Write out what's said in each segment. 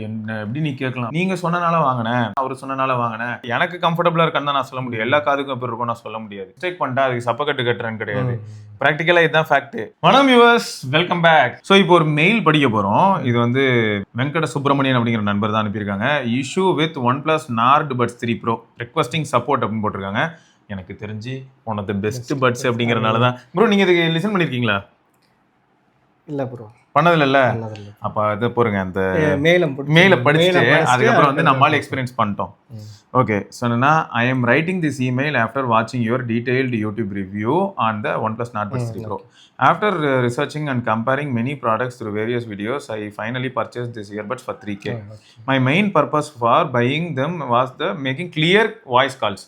என்ன எப்படி நீ கேட்கலாம், நீங்க சொன்னனால வாங்கினேன், அவரு சொன்னனால வாங்கினேன், எனக்கு கம்ஃபர்டபுளா இருக்கான்னு தான் நான் சொல்ல முடியும். எல்லா காதுக்கும் எப்படி இருக்கும் நான் சொல்ல முடியாது. மிஸ்டேக் பண்ணிட்டா அதுக்கு சப்பக்கட்டு கட்டுறேன்னு கிடையாது. பிராக்டிக்கலா இதுதான் ஃபேக்ட். வணக்கம் வியூவர்ஸ், வெல்கம் பேக். ஸோ இப்போ ஒரு மெயில் படிக்க போறோம். இது வந்து வெங்கட சுப்பிரமணியன் அப்படிங்கிற நண்பர் தான் அனுப்பியிருக்காங்க. Issue with OnePlus Nord Buds 3 Pro requesting support அப்படின்னு போட்டிருக்காங்க. எனக்கு தெரிஞ்சு one of the best buds அப்படிங்கறனால தான். ப்ரோ நீங்க இதுக்கு லிசன் பண்ணிருக்கீங்களா? இல்ல ப்ரோ, பண்ணதில்ல. அப்ப அது போருங்க, அந்த மெயில படிச்சுட்டு அதுக்கப்புறம் வந்து நம்மளால எக்ஸ்பீரியன்ஸ் பண்ணிட்டோம். ஓகே, சொன்னா I am writing this email after வாட்சிங் your detailed YouTube review on the OnePlus Nord Buds 3 Pro. After researching and comparing many products through various videos, I finally purchased this earbuds for 3K. My main purpose for buying them was the making clear voice calls.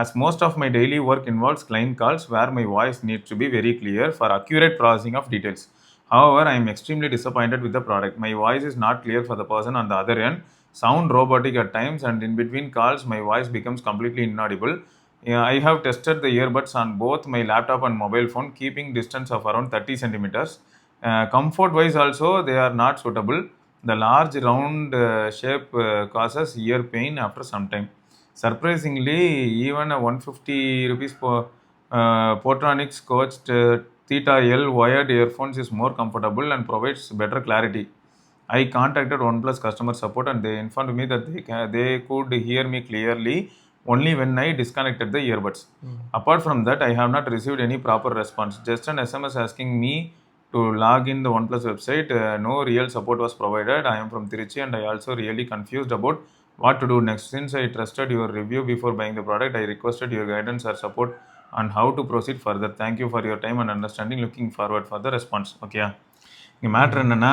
As most of my daily work involves client calls where my voice needs to be very clear for accurate processing of details. However, I am extremely disappointed with the product. My voice is not clear for the person on the other end, sound robotic at times, and in between calls, my voice becomes completely inaudible. I have tested the earbuds on both my laptop and mobile phone, keeping distance of around 30 centimeters. Comfort-wise also, they are not suitable. The large round shape causes ear pain after some time. Surprisingly, even a 150 rupees Portronics coached Theta L wired earphones is more comfortable and provides better clarity. I contacted OnePlus customer support and they informed me that they could hear me clearly only when I disconnected the earbuds. Apart from that, I have not received any proper response. Just an SMS asking me to log in the OnePlus website. No real support was provided. I am from Tiruchi and I also really confused about what to do next. Since I trusted your review before buying the product, I requested your guidance or support on how to proceed further. Thank you for your time and understanding. Looking forward for the response. Okay. இங்கே matter என்னன்னா,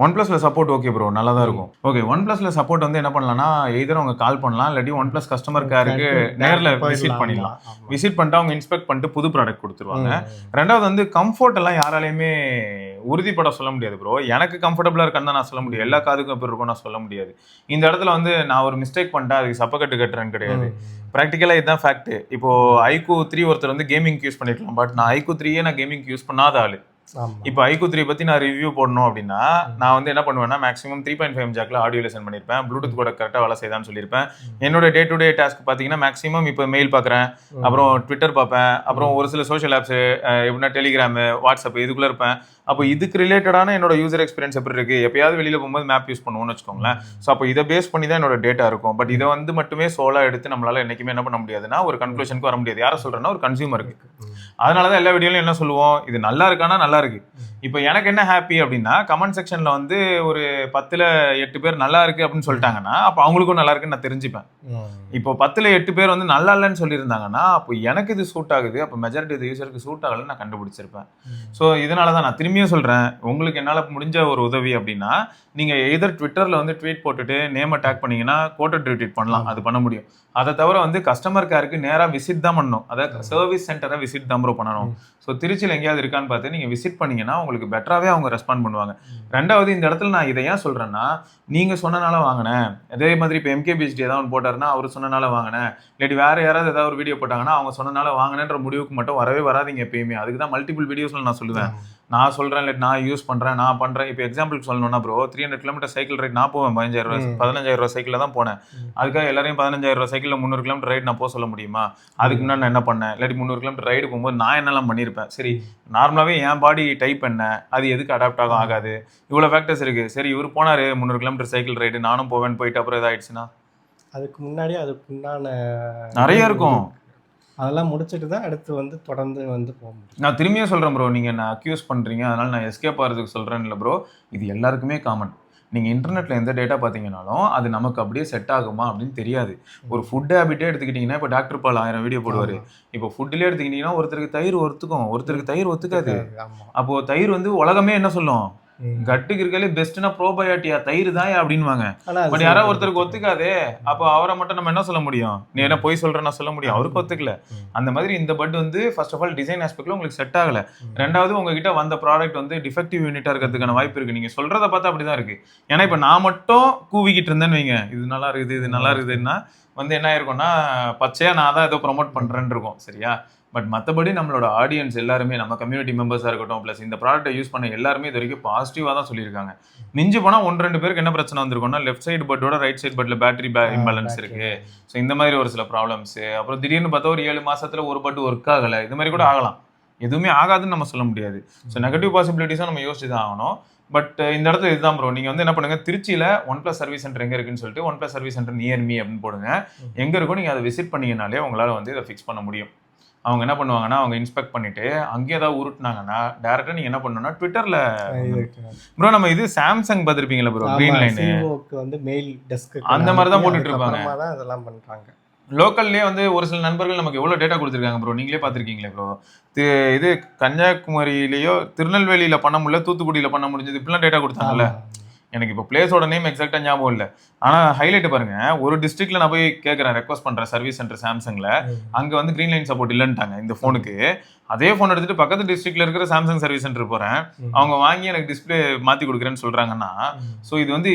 OnePlusல support okay bro, நல்லா தான் இருக்கும். Okay, OnePlusல support வந்து என்ன பண்ணலாம்னா, either அவங்க கால் பண்ணலாம், இல்லாட்டி OnePlus கஸ்டமர் கேருக்கு நேரில் விசிட் பண்ணிடலாம். விசிட் பண்ணிட்டு அவங்க இன்ஸ்பெக்ட் பண்ணிட்டு புது ப்ராடக்ட் கொடுத்துருவாங்க. ரெண்டாவது வந்து கம்ஃபர்ட் எல்லாம் யாராலையுமே உறுதிப்பட சொல்ல முடியாது ப்ரோ. எனக்கு கம்ஃபர்டபுளாக இருக்கான்னு தான் நான் சொல்ல முடியும். எல்லா காதுக்கும் எப்படி இருக்கும் நான் சொல்ல முடியாது. இந்த இடத்துல வந்து நான் ஒரு மிஸ்டேக் பண்ணிட்டேன் அதுக்கு சப்பக்கட்டு கட்டுறேன்னு கிடையாது. ப்ராக்டிக்கலாக இதுதான் ஃபேக்ட். இப்போ iQOO 3 ஒருத்தர் வந்து கேமிங் யூஸ் பண்ணிருக்கலாம், பட் நான் iQOO 3 நான் கேமிங் யூஸ் பண்ணாத ஆளு. இப்போ iQOO 3 பத்தி நான் ரிவ்யூ போடணும் அப்படின்னா நான் வந்து என்ன பண்ணுவேன்னா, மேக்ஸிமம் 3.5 ஜாக்ல ஆடியோ லிசன் பண்ணியிருப்பேன், ப்ளூடூத் கூட கரெக்டாக வேலை செய்தான்னு சொல்லியிருப்பேன். என்னோட டே டு டே டாஸ்க் பார்த்தீங்கன்னா மேக்ஸிமம் இப்போ மெயில் பார்க்குறேன், அப்புறம் ட்விட்டர் பார்ப்பேன், அப்புறம் ஒரு சில சோஷியல் ஆப்ஸ் எப்படின்னா டெலிகிராமு, வாட்ஸ்அப் இதுக்குள்ளே இருப்பேன். அப்போ இதுக்கு ரிலேட்டடான என்னோட யூசர் எக்ஸ்பீரியன்ஸ் எப்படி இருக்கு, எப்பயாவது வெளியில் போகும்போது மேப் யூஸ் பண்ணுவோம்னு வச்சுக்கோங்களேன். ஸோ அப்போ இதை பேஸ் பண்ணி தான் என்னோட டேட்டா இருக்கும். பட் இதை வந்து மட்டுமே சோலா எடுத்து நம்மளால என்னைக்குமே என்ன பண்ண முடியாதுன்னா ஒரு கன்க்ளூஷனுக்கு வர முடியாது. யாரை சொல்றேன்னா ஒரு கன்சியூமருக்கு. அதனால தான் எல்லா வீடியோலையும் என்ன சொல்லுவோம், இது நல்லா இருக்கானா நல்லா இருக்கு. இப்போ எனக்கு என்ன ஹாப்பி அப்படின்னா, கமெண்ட் செக்ஷன்ல வந்து ஒரு 10ல் 8 பேர் நல்லா இருக்கு அப்படின்னு சொல்லிட்டாங்கன்னா அப்போ அவங்களுக்கும் நல்லா இருக்குன்னு நான் தெரிஞ்சுப்பேன். இப்போ 10ல் 8 பேர் வந்து நல்லா இல்லைன்னு சொல்லியிருந்தாங்கன்னா அப்போ எனக்கு இது சூட் ஆகுது, அப்போ மெஜாரிட்டி ஆஃப் யூசருக்கு சூட் ஆகலன்னு நான் கண்டுபிடிச்சிருப்பேன். ஸோ இதனால தான் நான் திரும்பியும் சொல்றேன், உங்களுக்கு என்னால் முடிஞ்ச ஒரு உதவி அப்படின்னா நீங்க எதர் ட்விட்டர்ல வந்து ட்வீட் போட்டுட்டு நேமை டேக் பண்ணீங்கன்னா கோட்டட் ட்வீட் பண்ணலாம், அது பண்ண முடியும். அதை தவிர வந்து கஸ்டமர் கேருக்கு நேராக விசிட் தான் பண்ணணும், அதாவது சர்வீஸ் சென்டரை விசிட் தான் ப்ரோ பண்ணணும். ஸோ திருச்சியில் எங்கேயாவது இருக்கான்னு பார்த்து நீங்கள் விசிட் பண்ணீங்கன்னா உங்களுக்கு பெட்டராகவே அவங்க ரெஸ்பாண்ட் பண்ணுவாங்க. ரெண்டாவது இந்த இடத்துல நான் இதை ஏன் சொல்கிறேன்னா, நீங்கள் சொன்னனால வாங்கினேன், அதே மாதிரி இப்போ MKBHD ஏதாவது ஒன்று போட்டாருன்னா அவர் சொன்னனால வாங்கினேன், இல்லாட்டி வேறு யாராவது ஏதாவது ஒரு வீடியோ போட்டாங்கன்னா அவங்க சொன்னனால வாங்கினேன்ற முடிவுக்கு மட்டும் வரவே வராதிங்க எப்பயுமே. அதுக்கு தான் மல்டிபிள் வீடியோஸில் நான் சொல்லுவேன், நான் சொல்கிறேன் இல்லை நான் யூஸ் பண்ணுறேன் நான் பண்ணுறேன். இப்போ எக்ஸாம்பிளுக்கு சொல்லணும்னா ப்ரோ 300 கிலோமீட்டர் சைக்கிள் ரைட் நான் போவேன், 15,000 ரூபா சைக்கிளில் தான் போனேன். அதுக்காக எல்லாரையும் 15,000 ரூபா சைக்கிளில் 300 கிலோமீட்டர் ரைடு நான் போக சொல்ல முடியுமா? அதுக்கு முன்னாடி நான் என்ன பண்ணேன், இல்லாட்டி 300 கிலோமீட்டர் ரைடு போகும்போது நான் என்னெல்லாம் பண்ணியிருப்பேன். சரி, நார்மலாகவே என் பாடி டைப் என்ன, அது எதுக்கு அடாப்ட் ஆகும் ஆகாது, இவ்வளோ ஃபேக்டர்ஸ் இருக்குது. சரி, இவர் போனார் 300 கிலோமீட்டர் சைக்கிள் ரைடு, நானும் போவேன், போயிட்டு அப்புறம் இதாகிடுச்சுன்னா அதுக்கு முன்னாடி அதுக்குண்டான நிறைய இருக்கும். அதெல்லாம் முடிச்சுட்டு தான் அடுத்து வந்து தொடர்ந்து வந்து போக முடியும். நான் திரும்பியும் சொல்கிறேன் ப்ரோ, நீங்கள் என்ன அக்யூஸ் பண்ணுறீங்க அதனால் நான் எஸ்கேப் ஆகிறதுக்கு சொல்கிறேன் இல்லை ப்ரோ, இது எல்லாருக்குமே காமன். நீங்கள் இன்டர்நெட்டில் எந்த டேட்டா பார்த்தீங்கன்னாலும் அது நமக்கு அப்படியே செட் ஆகுமா அப்படின்னு தெரியாது. ஒரு ஃபுட் ஹேபிட்டே எடுத்துக்கிட்டிங்கன்னா இப்போ டாக்டர் பால் 1000 வீடியோ போடுவார். இப்போ ஃபுட்லேயே எடுத்துக்கிட்டிங்கன்னா ஒருத்தருக்கு தயிர் ஒத்துக்கும், ஒருத்தருக்கு தயிர் ஒத்துக்காது. அப்போது தயிர் வந்து உலகமே என்ன சொல்லும், கட்டுக்கு இருக்காலே பெஸ்ட்னா ப்ரோபயோட்டியா தயிர் தான் அப்படின்வாங்க. பட் யாராவது ஒருத்தருக்கு ஒத்துக்காதே, அப்போ அவரை மட்டும் நம்ம என்ன சொல்ல முடியும், நீ என்ன போய் சொல்றேன்னா சொல்ல முடியும், அவருக்கு ஒத்துக்கல. அந்த மாதிரி இந்த பட் வந்து ஃபர்ஸ்ட் ஆஃப் ஆல் டிசைன் ஆஸ்பெக்ட்ல உங்களுக்கு செட் ஆகல. ரெண்டாவது உங்ககிட்ட வந்த ப்ராடக்ட் வந்து டிஃபெக்டிவ் யூனிட்டா இருக்கிறதுக்கான வாய்ப்பு இருக்கு. நீங்க சொல்றதை பார்த்தா அப்படிதான் இருக்கு. ஏன்னா இப்போ நான் மட்டும் கூவிக்கிட்டு இருந்தேன்னு வைங்க, இது நல்லா இருக்குதுன்னா வந்து என்ன ஆயிருக்கும்னா பச்சையா நான் தான் ஏதோ ப்ரொமோட் பண்றேன்னு இருக்கும். சரியா, பட் மற்றபடி நம்மளோட ஆடியன்ஸ் எல்லாருமே நம்ம கம்யூனிட்டி மெம்பர்ஸாக இருக்கட்டும் ப்ளஸ் இந்த ப்ராடக்ட்டை யூஸ் பண்ண எல்லாருமே இது வரைக்கும் பாசிட்டிவாக தான் சொல்லியிருக்காங்க. மிஞ்சி போனால் 1-2 பேருக்கு என்ன பிரச்சனை வந்திருக்கும்னா லெஃப்ட் சைடு பட்டோட ரைட் சைடு பட்டில் பேட்டரி இம்பேலன்ஸ் இருக்கு. ஸோ இந்த மாதிரி ஒரு சில ப்ராப்ளம்ஸு, அப்புறம் திடீர்னு பார்த்தா ஒரு 7 மாசத்துல ஒரு பட்டு ஒர்க் ஆகலை, இது மாதிரி கூட ஆகலாம். எதுவுமே ஆகாதுன்னு நம்ம சொல்ல முடியாது. ஸோ நெகட்டிவ் பாசிபிலிட்டிஸாக நம்ம யோசிச்சு தான் ஆகணும். பட் இந்த இடத்துல இதுதான் ப்ரோ, நீங்கள் வந்து என்ன பண்ணுங்க, திருச்சியில் OnePlus சர்வீஸ் சென்டர் எங்கே இருக்குன்னு சொல்லிட்டு OnePlus service centre near me அப்படின்னு போடுங்க. எங்கே இருக்கோ நீங்கள் அதை விசிட் பண்ணீங்கனாலே உங்களால் வந்து இதை ஃபிக்ஸ் பண்ண முடியும். அவங்க என்ன பண்ணுவாங்கன்னா அவங்க இன்ஸ்பெக்ட் பண்ணிட்டு அங்கேயே ஏதாவது உருட்டுனாங்கன்னா டேரக்டா நீங்க என்ன பண்ணணும்னா ட்விட்டர்ல ப்ரோ நம்ம இது சாம்சங் பார்த்திருப்பீங்களா ப்ரோ, கிரீன் லைன் வந்து மெயில் டெஸ்க் அந்த மாதிரி தான் போட்டுட்டு இருப்பாங்க. அதெல்லாம் பண்றாங்க. லோக்கல்லே வந்து ஒரு சில நண்பர்கள் நமக்கு எவ்வளவு டேட்டா கொடுத்துருக்காங்க ப்ரோ, நீங்களே பார்த்துருக்கீங்களே ப்ரோ. இது கன்னியாகுமரியிலயோ திருநெல்வேலியில பண்ண முடியல, தூத்துக்குடியில பண்ண முடிஞ்சது, இப்படிலாம் டேட்டா கொடுத்தாங்கல்ல. எனக்கு இப்போ பிளேஸோட நேம் எக்ஸாக்டாக ஞாபகம் இல்லை, ஆனால் ஹைலைட் பாருங்க, ஒரு டிஸ்ட்ரிக்ட்ல நான் போய் கேட்குறேன், ரெக்வஸ்ட் பண்ணுறேன் சர்வீஸ் சென்டர் சாம்சங்ல, அங்கே வந்து கிரீன் லைன் சப்போர்ட் இல்லைன்ட்டாங்க இந்த ஃபோனுக்கு. அதே ஃபோன் எடுத்துட்டு பக்கத்து டிஸ்ட்ரிக்ட்ல இருக்கிற சாம்சங் சர்வீஸ் சென்டர் போகிறேன், அவங்க வாங்கி எனக்கு டிஸ்பிளே மாற்றி கொடுக்குறேன்னு சொல்கிறாங்கன்னா, ஸோ இது வந்து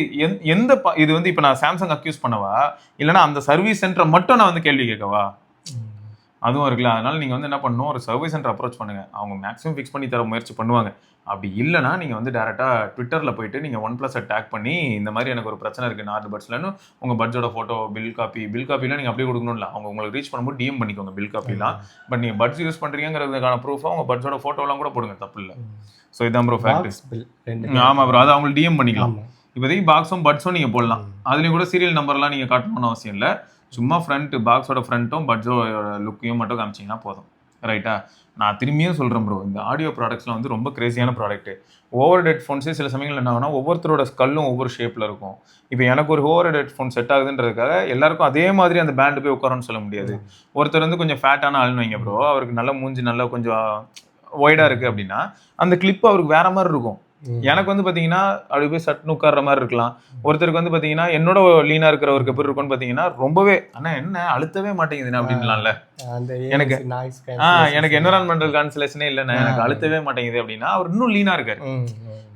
இது வந்து இப்போ நான் சாம்சங் அக்யூஸ் பண்ணவா இல்லைனா அந்த சர்வீஸ் சென்டரை மட்டும் நான் வந்து கேள்வி கேட்கவா, அதுவும் இருக்குல்ல. அதனால நீங்கள் வந்து என்ன பண்ணணும், ஒரு சர்வீஸ் சென்டர் அப்ரோச் பண்ணுங்கள், அவங்க மேக்ஸிமம் ஃபிக்ஸ் பண்ணி தர முயற்சி பண்ணுவாங்க. அப்படி இல்லைனா நீங்கள் வந்து டேரெக்டாக ட்விட்டரில் போயிட்டு நீங்கள் OnePlus டேக் பண்ணி இந்த மாதிரி எனக்கு ஒரு பிரச்சனை இருக்குது நார்டு பட்ஸ்லன்னு உங்கள் பட்ஸோட ஃபோட்டோ, பில் காப்பிலாம் நீங்கள் அப்படியே கொடுக்கணும்ல, அவங்க உங்களுக்கு ரீச் பண்ணும்போது டிஎம் பண்ணிக்கோங்க பில் காப்பிலாம். பட் நீங்கள் பட்ஸ் யூஸ் பண்ணுறீங்கிறதுக்கான ப்ரூஃபாக உங்கள் பட்ஸோட ஃபோட்டோலாம் கூட போடுங்க, தப்பு இல்லை. ஸோ இதான் ப்ரோ ஃபேக்ட். ஆமாம் ப்ரோ, அதை அவங்களுக்கு டிஎம் பண்ணிக்கலாம். இப்போதைக்கு பாக்ஸும் பட்ஸும் நீங்கள் போடலாம், அதுலேயும் கூட சீரியல் நம்பர்லாம் நீங்கள் காட்டணும்னு அவசியம் இல்லை. சும்மா ஃப்ரண்ட் பாக்ஸோட ஃப்ரண்ட்டும் பட்ஸோட லுக்கையும் மட்டும் காமிச்சிங்கன்னா போதும், ரைட்டா. நான் திரும்பியும் சொல்கிறேன் ப்ரோ, இந்த ஆடியோ ப்ராடக்ட்ஸ்லாம் வந்து ரொம்ப கிரேசியான ப்ராடக்ட்டு. ஓவர் ஹெட்ஃபோன்ஸே சில சமயங்கள் என்ன ஆகுனா ஒவ்வொருத்தரோட ஸ்கல்லும் ஒவ்வொரு ஷேப்பில் இருக்கும். இப்போ எனக்கு ஒரு ஓவர் ஹெட்ஃபோன் செட் ஆகுதுன்றதுக்காக எல்லாருக்கும் அதே மாதிரி அந்த பேண்டு போய் உட்காரன்னு சொல்ல முடியாது. ஒருத்தர் வந்து கொஞ்சம் ஃபேட்டான ஆள்னு வைங்க ப்ரோ, அவருக்கு நல்ல மூஞ்சி நல்லா கொஞ்சம் ஒய்டாக இருக்குது அப்படின்னா அந்த கிளிப் அவருக்கு வேற மாதிரி இருக்கும். எனக்கு வந்து பார்த்தீங்கன்னா அப்படி போய் சட்னு உட்கார்ற மாதிரி இருக்கலாம். ஒருத்தருக்கு வந்து பார்த்தீங்கன்னா என்னோட லீனாக இருக்கிறவருக்கு எப்படி இருக்கும்னு பார்த்தீங்கன்னா ரொம்பவே ஆனால் என்ன அழுத்தவே மாட்டேங்குதுண்ணே அப்படின்லாம்ல. எனக்கு எனக்கு என்விரான்மெண்டல் கான்சலேஷனே இல்லைண்ணே, எனக்கு அழுத்தவே மாட்டேங்குது அப்படின்னா அவர் இன்னும் லீனாக இருக்காரு.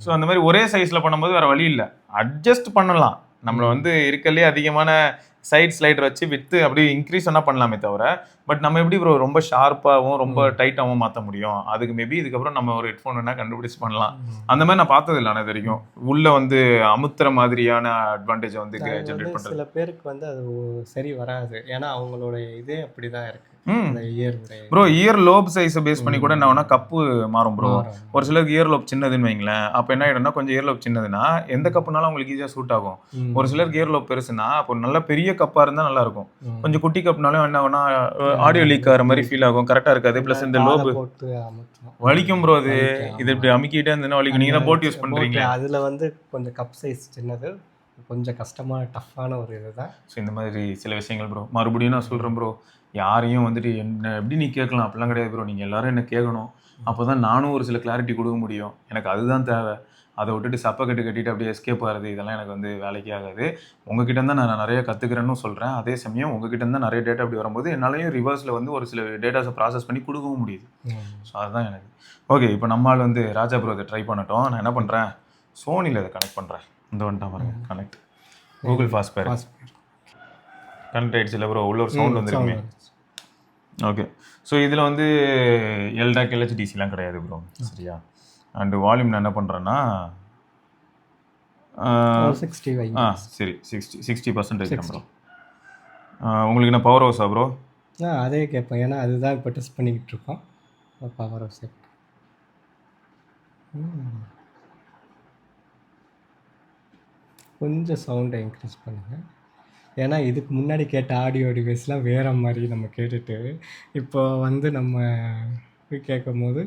ஸோ அந்த மாதிரி ஒரே சைஸில் பண்ணும்போது வேற வழி இல்லை, அட்ஜஸ்ட் பண்ணலாம். நம்மளை வந்து இருக்கலே அதிகமான சைட் ஸ்லைடர் வச்சு வித்து அப்படியே இன்க்ரீஸ் என்ன பண்ணலாமே தவிர, பட் நம்ம எப்படி ப்ரோ ரொம்ப ஷார்ப்பாகவும் ரொம்ப டைட்டாகவும் மாற்ற முடியும், அதுக்கு மேபி இதுக்கப்புறம் நம்ம ஒரு ஹெட்ஃபோன் என்ன கண்டுபிடிச்சு பண்ணலாம். அந்த மாதிரி நான் பார்த்தது இல்லை இது வரைக்கும். உள்ள வந்து அமுத்துற மாதிரியான அட்வான்டேஜ் வந்து ஜென்ரேட் பண்ணுறது சில பேருக்கு வந்து அது சரி வராது, ஏன்னா அவங்களோட இதே அப்படிதான் இருக்கு. ப்ரோ இயர் லோப் சைஸை பேஸ் பண்ணி கூட என்ன கப்பு மாறும் ப்ரோ. ஒரு சிலருக்கு இயர் லோப் சின்னதுன்னு வைங்களேன், அப்போ என்ன ஆகிடும்னா கொஞ்சம் இயர் லோப் சின்னதுன்னா எந்த கப்புனாலும் உங்களுக்கு ஈஸியாக சூட் ஆகும். ஒரு சிலருக்கு இயர் லோப் பெருசுன்னா அப்போ நல்ல பெரிய கப்பாக இருந்தால் நல்லா இருக்கும். கொஞ்சம் குட்டி கப்னாலும் என்ன ஆகும்னா ஆடியோ லீக் ஆகிற மாதிரி ஃபீல் ஆகும், கரெக்டாக இருக்காது. ப்ளஸ் இந்த லோப் வலிக்கும் ப்ரோ, இது இப்படி அமுக்கிட்டே இருந்ததுன்னா வலிக்கும். நீங்கள் தான் போட் யூஸ் பண்ணுறீங்க, அதில் வந்து கொஞ்சம் கப் சைஸ் சின்னது, கொஞ்சம் கஷ்டமான டஃப்பான ஒரு இதுதான். ஸோ இந்த மாதிரி சில விஷயங்கள் ப்ரோ. மறுபடியும் நான் சொல்கிறேன் ப்ரோ, யாரையும் வந்துட்டு என்ன எப்படி நீ கேட்கலாம் அப்படிலாம் கிடையாது ப்ரோ. நீங்கள் எல்லாரும் என்ன கேட்கணும், அப்போ தான் நானும் ஒரு சில கிளாரிட்டி கொடுக்க முடியும். எனக்கு அதுதான் தேவை. அதை விட்டுட்டு சப்பை கட்டிட்டு அப்படியே எஸ்கேப் ஆகிறது இதெல்லாம் எனக்கு வந்து வேலைக்கே ஆகாது. உங்ககிட்ட தான் நான் நிறைய கற்றுக்கிறேன்னு சொல்கிறேன். அதே சமயம் உங்ககிட்ட தான் நிறைய டேட்டா அப்படி வரும்போது என்னாலையும் ரிவர்ஸில் வந்து ஒரு சில டேட்டாஸை ப்ராசஸ் பண்ணி கொடுக்கவும் முடியுது. ஸோ அதுதான் எனக்கு ஓகே. இப்போ நம்மளால் வந்து ராஜா ப்ரோ இதை ட்ரை பண்ணட்டும். நான் என்ன பண்ணுறேன், சோனியில் இதை கனெக்ட் பண்ணுறேன். இந்த வந்துட்டா பாருங்க, கனெக்ட் கூகுள் ஃபாஸ்ட் பேர் கனெக்ட் ஆகிடுச்சு இல்லை ப்ரோ, உள்ள ஒரு சவுண்ட் வந்துருக்குமே. ஓகே, ஸோ இதில் வந்து எல்டாக் எல்ஹெச்டிசிலாம் கிடையாது ப்ரோ, சரியா. அண்டு வால்யூம் நான் என்ன பண்ணுறேன்னா சரி 60% ப்ரோ. உங்களுக்கு என்ன பவர் ஹவுஸா ப்ரோ? அதே கேட்பேன், ஏன்னா அதுதான் இப்போ டெஸ்ட் பண்ணிக்கிட்டு இருக்கோம். பவர் ஹவுஸ் கொஞ்சம் சவுண்டை இன்க்ரீஸ் பண்ணுங்கள், ஏன்னா இதுக்கு முன்னாடி கேட்ட ஆடியோ டிவைஸ்லாம் வேறு மாதிரி நம்ம கேட்டுட்டு இப்போ வந்து நம்ம கேட்கும் போது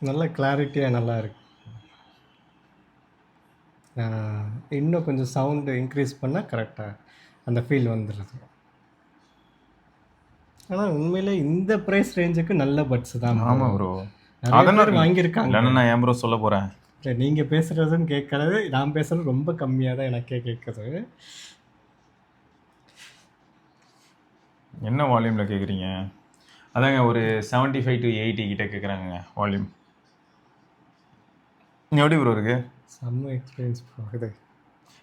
நல்ல கிளாரிட்டியாக நல்லா இருக்கு. இன்னும் கொஞ்சம் சவுண்டு இன்க்ரீஸ் பண்ணால் கரெக்டாக அந்த ஃபீல் வந்துடுது. ஆனால் உண்மையிலே இந்த ப்ரைஸ் ரேஞ்சுக்கு நல்ல பட்ஸ் தான். ஆமாம் ப்ரோ, அதெல்லாம் வாங்கியிருக்காங்க. நான் ஏன் ப்ரோ சொல்ல போகிறேன், இல்லை நீங்கள் பேசுகிறதும் கேட்கறது, நான் பேசுகிறது ரொம்ப கம்மியாக தான் எனக்கே கேட்குது. என்ன வால்யூமில் கேட்குறீங்க? அதாங்க ஒரு 75 to 80 கிட்ட கேட்குறாங்க வால்யூம். எப்படி ப்ரோ இருக்கு? செம்ம எக்ஸ்பீரியன்ஸ் ப்ரோ.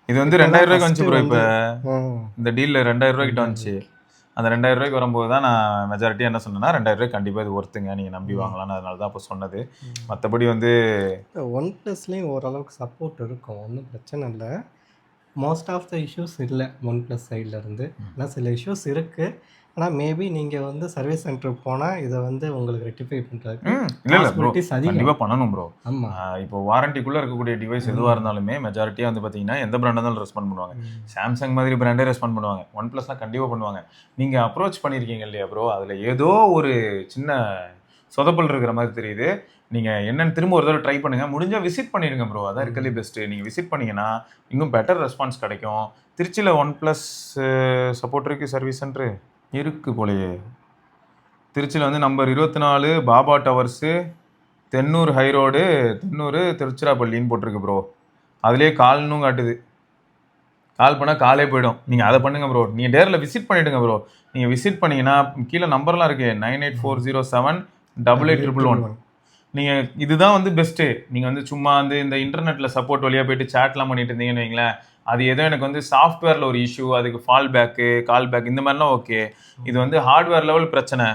இது வந்து 2000 ரூபாய்க்கு வந்துச்சு ப்ரோ. இப்போ இந்த டீலில் 2000 ரூபாய்க்கிட்ட வந்துச்சு. அந்த 2000 ரூபாய்க்கு வரும்போது தான் நான் மெஜாரிட்டி என்ன சொன்னேன்னா 2000 ரூபாய்க்கு கண்டிப்பாக இது ஒர்த்துங்க, நீங்கள் நம்பி வாங்கலாம்னு அதனால தான் அப்போ சொன்னது. மற்றபடி வந்து ஒன் ப்ளஸ்லேயும் ஓரளவுக்கு சப்போர்ட் இருக்கும், ஒன்றும் பிரச்சனை இல்லை. மோஸ்ட் ஆஃப் த இஷ்யூஸ் இல்லை ஒன் ப்ளஸ் சைட்லேருந்து. ஆனால் சில இஷ்யூஸ் இருக்குது. ஆனால் மேபி நீங்கள் வந்து சர்வீஸ் சென்டருக்கு போனால் இதை வந்து உங்களுக்கு ரெக்டிஃபை பண்ணுறதுக்கு இல்லை ப்ரோ அதிகம். கண்டிப்பாாக பண்ணணும் ப்ரோ. ஆமாம், இப்போ வாரண்டிக்குள்ளே இருக்கக்கூடிய டிவைஸ் எதுவாக இருந்தாலுமே மெஜாரிட்டியாக வந்து பார்த்தீங்கன்னா எந்த பிராண்டாக இருந்தாலும் ரெஸ்பாண்ட் பண்ணுவாங்க. சாம்சங் மாதிரி பிராண்டே ரெஸ்பாண்ட் பண்ணுவாங்க, ஒன் ப்ளஸ்லாம் கண்டிப்பாக பண்ணுவாங்க. நீங்கள் அப்ரோச் பண்ணியிருக்கீங்க இல்லையா ப்ரோ, அதில் ஏதோ ஒரு சின்ன சொதப்பல் இருக்கிற மாதிரி தெரியுது. நீங்கள் என்னென்னு திரும்ப ஒரு தடவை ட்ரை பண்ணுங்கள், முடிஞ்சால் விசிட் பண்ணிடுங்க ப்ரோ, அதான் இருக்கிறதே பெஸ்ட்டு. நீங்கள் விசிட் பண்ணிங்கன்னா இன்னும் பெட்டர் ரெஸ்பான்ஸ் கிடைக்கும். திருச்சியில் ஒன் ப்ளஸ் சப்போர்ட் இருக்குது, சர்வீஸ் சென்ட்ரு இருக்குது போலையே. திருச்சியில் வந்து number 24 Baba towers, Thennur high road, Thennur திருச்சிராப்பள்ளின்னு போட்டிருக்கு ப்ரோ. அதுலேயே கால்னும் காட்டுது, கால் பண்ணால் காலே போயிடும். நீங்கள் அதை பண்ணுங்கள் ப்ரோ, நீங்கள் நேரில் விசிட் பண்ணிவிடுங்க ப்ரோ. நீங்கள் விசிட் பண்ணிங்கன்னா கீழே நம்பர்லாம் இருக்குது 9840788811. நீங்கள் இதுதான் வந்து பெஸ்ட்டு. நீங்கள் வந்து சும்மா வந்து இந்த இன்டர்நெட்டில் சப்போர்ட் வழியாக போயிட்டு சேட்லாம் பண்ணிட்டு இருந்தீங்கன்னு வைங்களேன், அது ஏதோ எனக்கு வந்து சாஃப்ட்வேரில் ஒரு இஷ்யூ, அதுக்கு ஃபால் பேக்கு கால் பேக் இந்த மாதிரிலாம் ஓகே. இது வந்து ஹார்ட்வேர் லெவல் பிரச்சனை.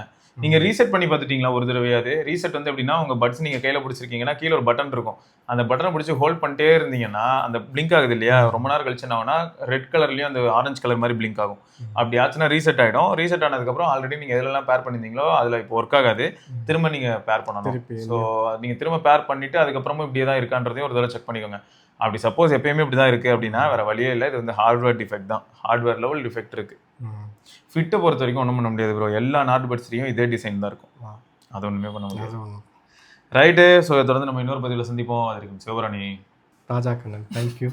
நீங்கள் ரீசெட் பண்ணி பார்த்துட்டீங்களா ஒரு தடவையாது? ரீசெட் வந்து எப்படின்னா, உங்கள் பட்ஸ் நீங்கள் கையில் பிடிச்சிருக்கீங்கன்னா கீழே ஒரு பட்டன் இருக்கும், அந்த பட்டனை பிடிச்சி ஹோல்ட் பண்ணிட்டே இருந்தீங்கன்னா அந்த பிளிங்க் ஆகுது இல்லையா, ரொம்ப நேரம் கழிச்சு என்ன ஆகுனா ரெட் கலர்லேயும் அந்த ஆரஞ்சு கலர் மாதிரி பிளிங்க் ஆகும். அப்படி ஆச்சுன்னா ரீசெட் ஆகிடும். ரீசெட் ஆனதுக்கப்புறம் ஆல்ரெடி நீங்கள் எதுலலாம் பேர் பண்ணியிருந்தீங்களோ அதில் இப்போ ஒர்க் ஆகாது, திரும்ப நீங்கள் பேர் பண்ணணும். ஸோ நீங்கள் திரும்ப பேர் பண்ணிவிட்டு அதுக்கப்புறமும் இப்படியே தான் இருக்கான்றதையும் ஒரு தடவை செக் பண்ணிக்கோங்க. அப்படி சப்போஸ் எப்பயுமே இப்படி தான் இருக்குது அப்படின்னா வேறு வழியே இல்லை, இது வந்து ஹார்ட்வேர் டிஃபெக்ட் தான், ஹார்ட்வேர் லெவல் டிஃபெக்ட் இருக்குது. ஃபிட்டை பொறுத்த வரைக்கும் ஒன்றும் பண்ண முடியாது ப்ரோ, எல்லா நாட் பட்ஸ்லையும் இதே டிசைன் தான் இருக்கும், அது ஒன்றுமே பண்ண முடியாது. ரைட்டு. ஸோ தொடர்ந்து நம்ம இன்னொரு பதிவில் சந்திப்போம். அது இருக்கும் சிவராணி ராஜா கண்ணன். தேங்க்யூ.